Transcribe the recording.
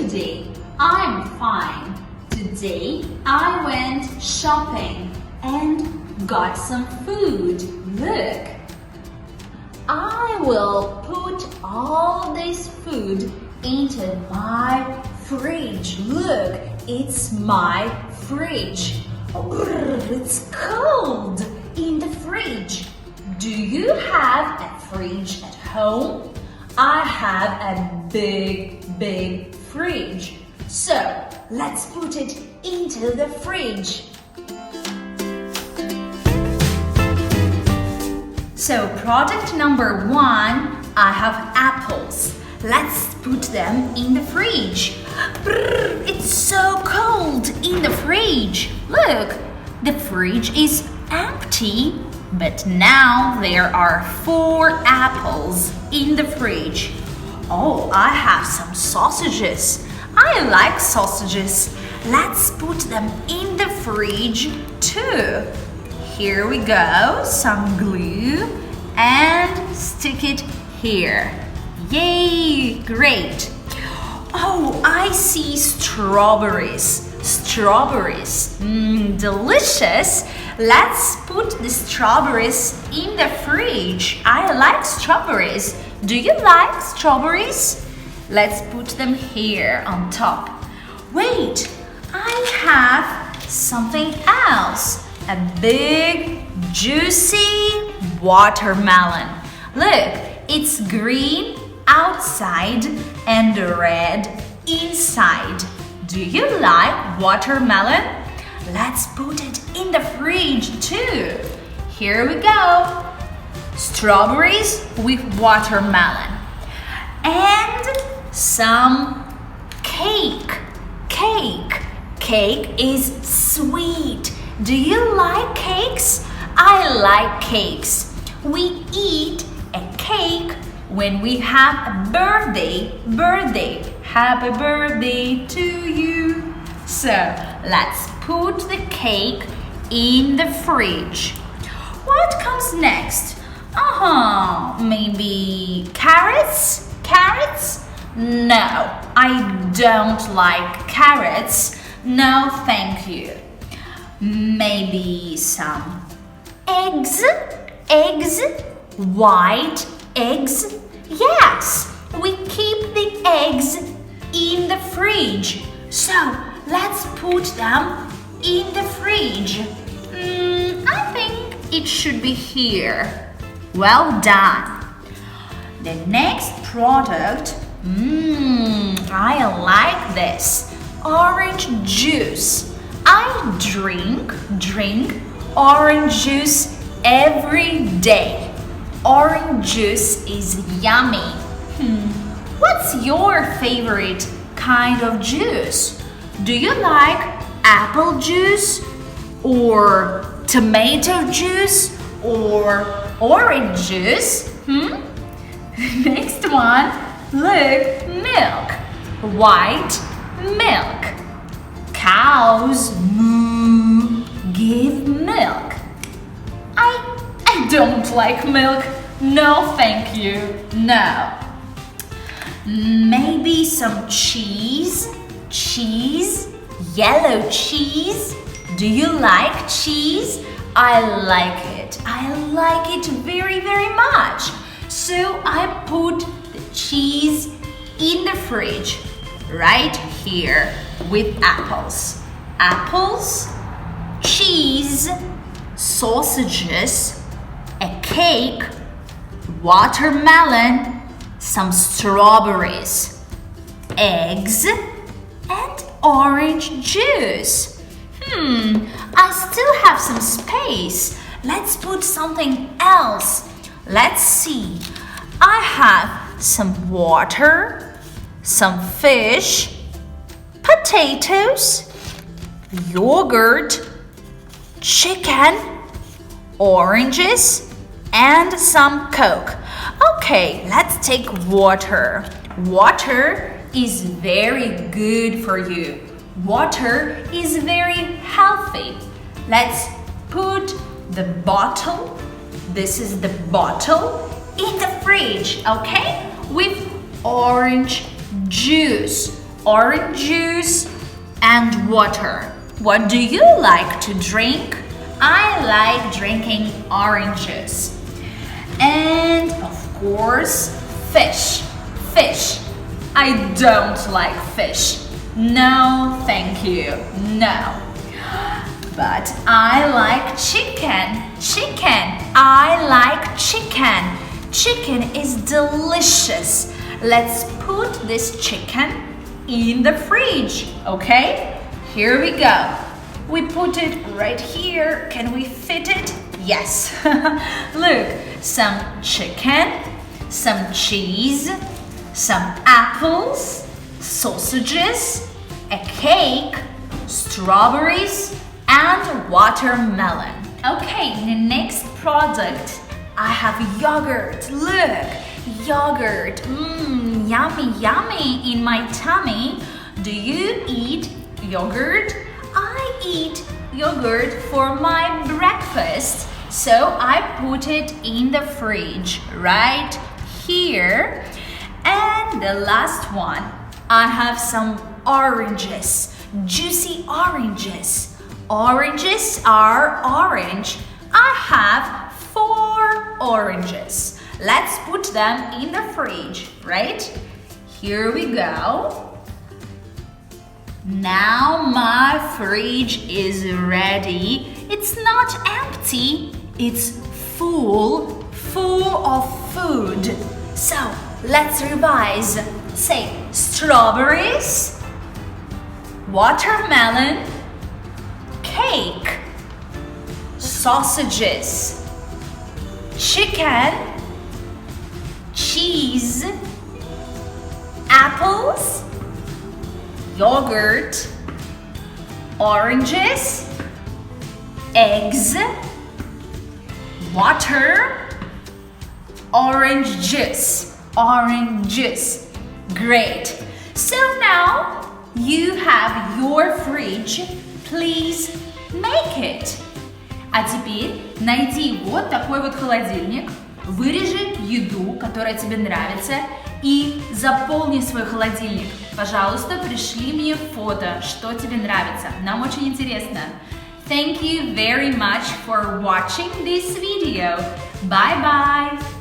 today? I'm fine. Today I went shopping and got some food. Look. I will put all this food into my fridge. Look, it's my fridge. It's cold in the fridge. Do you have a fridge at home? I have a big fridge. So let's put it into the fridge. So product number 1, I have apples. Let's put them in the fridge. It's so cold in the fridge. Look, the fridge is empty, but now there are 4 apples in the fridge. Oh, I have some sausages. I like sausages. Let's put them in the fridge too. Here we go, some glue and stick it here. Yay, great. Oh, I see strawberries. Strawberries, delicious. Let's put the strawberries in the fridge. I like strawberries. Do you like strawberries? Let's put them here on top. Wait, I have something else. A big, juicy watermelon. Look, it's green outside and red inside. Do you like watermelon? Let's put it in the fridge too. Here we go. Strawberries with watermelon. And some cake. Cake is sweet. Do you like cakes? I like cakes. We eat a cake when we have a birthday. Happy birthday to you. So let's put the cake in the fridge. What comes next? Maybe carrots? Carrots? No, I don't like carrots. No, thank you. Maybe some eggs? Eggs? White eggs? Yes, we keep the eggs in the fridge. So let's put them in the fridge. I think it should be here. Well done. The next product, I like this. Orange juice. I drink orange juice every day. Orange juice is yummy. What's your favorite kind of juice? Do you like apple juice or tomato juice or orange juice? Next one, look, milk. White milk. Cows moo, give milk. I don't like milk. No, thank you. No. Maybe some cheese. Cheese. Yellow cheese. Do you like cheese? I like it. I like it very much. So I put the cheese in the fridge right here with apples. Apples, cheese, sausages, a cake, watermelon, some strawberries, eggs, and orange juice. I still have some space. Let's put something else. Let's see. I have some water, some fish, potatoes, yogurt, chicken, oranges, and some Coke. Okay, let's take water. Water is very good for you. Water is very healthy. Let's put the bottle, this is the bottle, in the fridge, okay? With orange juice. orange juice, and water. What do you like to drink? I like drinking oranges. And of course, fish. Fish. I don't like fish. No, thank you. No. But I like chicken. Chicken. I like chicken. Chicken is delicious. Let's put this chicken in the fridge, okay? Here we go. We put it right here. Can we fit it? Yes. Look, some chicken, some cheese, some apples, sausages, a cake, strawberries, and watermelon. Okay, the next product, I have yogurt. Look, yogurt. Yummy, yummy in my tummy. Do you eat yogurt? I eat yogurt for my breakfast, so I put it in the fridge right here. And the last one, I have some oranges, juicy oranges. Oranges are orange. I have 4 oranges. Let's put them in the fridge, right? Here we go. Now my fridge is ready. It's not empty, it's full of food. So let's revise. Say strawberries, watermelon, cake, sausages, chicken, cheese, apples, yogurt, oranges, eggs, water, orange juice. Orange juice. Great. So now you have your fridge. Please make it. А теперь найди вот такой вот холодильник, вырежи еду, которая тебе нравится, и заполни свой холодильник. Пожалуйста, пришли мне фото, что тебе нравится. Нам очень интересно. Thank you very much for watching this video. Bye-bye.